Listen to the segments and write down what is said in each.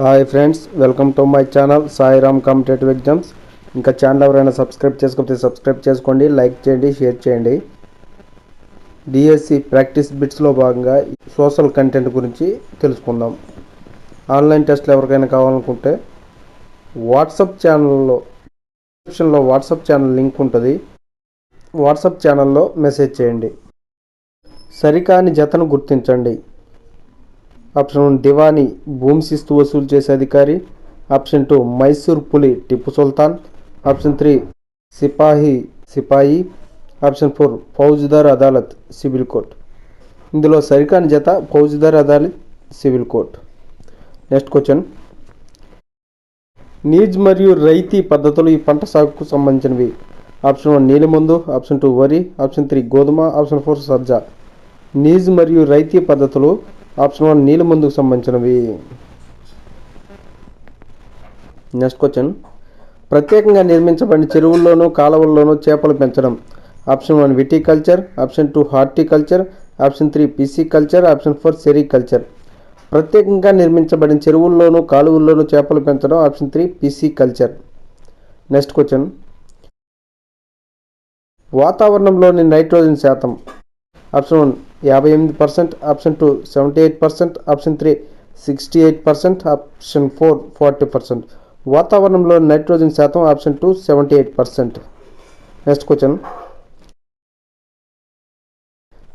Hi friends, welcome to my channel Sairam competitive exams. ఇంకా channel ఎవరైనా subscribe చేసుకోకపోతే subscribe చేసుకోండి, లైక్ చేయండి, షేర్ చేయండి. డిఎస్సి ప్రాక్టీస్ బిట్స్లో భాగంగా సోషల్ కంటెంట్ గురించి తెలుసుకుందాం. ఆన్లైన్ టెస్ట్లు ఎవరికైనా కావాలనుకుంటే వాట్సాప్ ఛానల్లో డిస్క్రిప్షన్లో వాట్సాప్ ఛానల్ లింక్ ఉంటుంది. వాట్సాప్ ఛానల్లో మెసేజ్ చేయండి. సరికాని జతను గుర్తించండి. ఆప్షన్ 1 దివానీ భూమి శిస్తు వసూలు చేసే అధికారి. ఆప్షన్ 2 మైసూర్ పులి టిప్పు సుల్తాన్. ఆప్షన్ 3 సిపాయి. ఆప్షన్ 4 ఫౌజ్దార్ అదాలత్ సివిల్ కోర్ట్. ఇందులో సరికాని జత ఫౌజ్దార్ అదాలత్ సివిల్ కోర్ట్. నెక్స్ట్ క్వశ్చన్, నీజ్ మరియు రైతీ పద్ధతులు ఈ పంట సాగుకు సంబంధించినవి. ఆప్షన్ 1 నీలిమందు. ఆప్షన్ 2 వరి. ఆప్షన్ 3 గోధుమ. ఆప్షన్ 4 సజ్జ. నీజ్ మరియు రైతీ పద్ధతులు ఆప్షన్ 1 నీళ్ళ ముందుకు సంబంధించినవి. నెక్స్ట్ క్వశ్చన్, ప్రత్యేకంగా నిర్మించబడిన చెరువుల్లోనూ కాలువల్లోనూ చేపలు పెంచడం. Option 1 viticulture. Option 2 horticulture. Option 3 pisciculture. Option 4 sericulture. ప్రత్యేకంగా నిర్మించబడిన చెరువుల్లోనూ కాలువల్లోనూ చేపలు పెంచడం ఆప్షన్ 3 పిసికల్చర్. నెక్స్ట్ క్వశ్చన్, వాతావరణంలోని నైట్రోజన్ శాతం. ఆప్షన్ 1 58%. ఆప్షన్ 2 78%. ఆప్షన్ 3 68%. ఆప్షన్ 4 40%. వాతావరణంలో నైట్రోజన్ శాతం ఆప్షన్ 2 78%. నెక్స్ట్ క్వశ్చన్,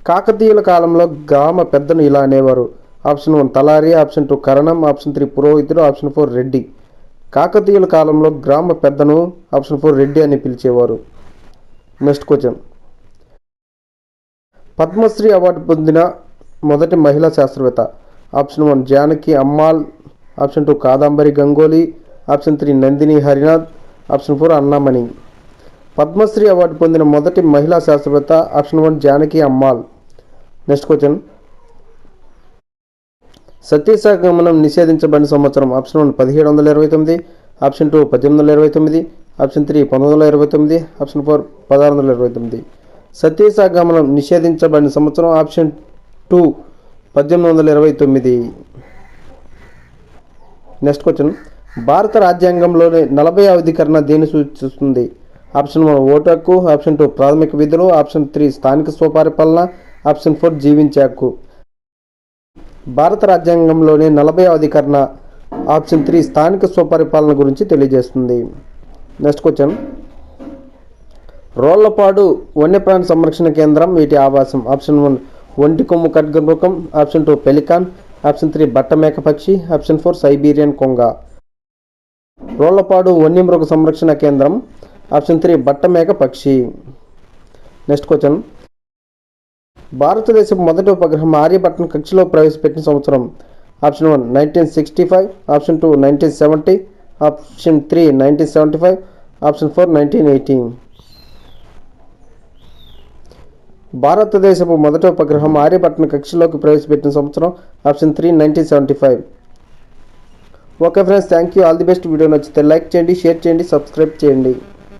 కాకతీయుల కాలంలో గ్రామ పెద్దను ఇలా అనేవారు. ఆప్షన్ 1 తలారి. ఆప్షన్ 2 కరణం. ఆప్షన్ 3 పురోహితుడు. ఆప్షన్ 4 రెడ్డి. కాకతీయుల కాలంలో గ్రామ పెద్దను ఆప్షన్ 4 రెడ్డి అని పిలిచేవారు. నెక్స్ట్ క్వశ్చన్, పద్మశ్రీ అవార్డు పొందిన మొదటి మహిళా శాస్త్రవేత్త. Option 1 Janaki Ammal. Option 2 Kadambari Ganguly. Option 3 Nandini Harinath. Option 4 Anna Mani. Padma Shri award పొందిన మొదటి మహిళా శాస్త్రవేత్త option 1 Janaki Ammal. Next question, సతీసహగమనం నిషేధించబడిన సంవత్సరం. ఆప్షన్ 1 1729. ఆప్షన్ 2 1829. ఆప్షన్ 3 1929. ఆప్షన్ 4 1629. సతీసహగమనం నిషేధించబడిన సంవత్సరం ఆప్షన్ 2 1829. నెక్స్ట్ క్వశ్చన్, భారత రాజ్యాంగంలోని 40వ అధికరణ దేన్ని సూచిస్తుంది. ఆప్షన్ 1 ఓటు హక్కు. ఆప్షన్ 2 ప్రాథమిక విధులు. ఆప్షన్ 3 స్థానిక స్వపరిపాలన. ఆప్షన్ 4 జీవించే హక్కు. భారత రాజ్యాంగంలోని 40వ అధికరణ ఆప్షన్ 3 స్థానిక స్వపరిపాలన గురించి తెలియజేస్తుంది. నెక్స్ట్ క్వశ్చన్, రోళ్లపాడు వన్యప్రాణి సంరక్షణ కేంద్రం వీటి ఆవాసం. ఆప్షన్ 1 ఒంటి కొమ్ము ఖడ్గమృగం. Option 2 pelican. ఆప్షన్ 3 బట్టమేక పక్షి. ఆప్షన్ 4 సైబీరియన్ కొంగ. రోళ్లపాడు వన్యమృగ సంరక్షణ కేంద్రం ఆప్షన్ 3 బట్టమేక పక్షి. నెక్స్ట్ క్వశ్చన్, భారతదేశం మొదటి ఉపగ్రహం ఆర్యభట్టను కక్షలో ప్రవేశపెట్టిన సంవత్సరం. ఆప్షన్ 1 1965. ఆప్షన్ 2 1970. ఆప్షన్ 3 1975. ఆప్షన్ 4 1980. భారతదేశపు మొదటి ఉపగ్రహం ఆర్యభట్టను కక్షలోకి ప్రవేశపెట్టిన సంవత్సరం option 3 1975. Okay friends, thank you. All the best. Video నచ్చితే లైక్ చేయండి, షేర్ చేయండి, సబ్స్క్రైబ్ చేయండి.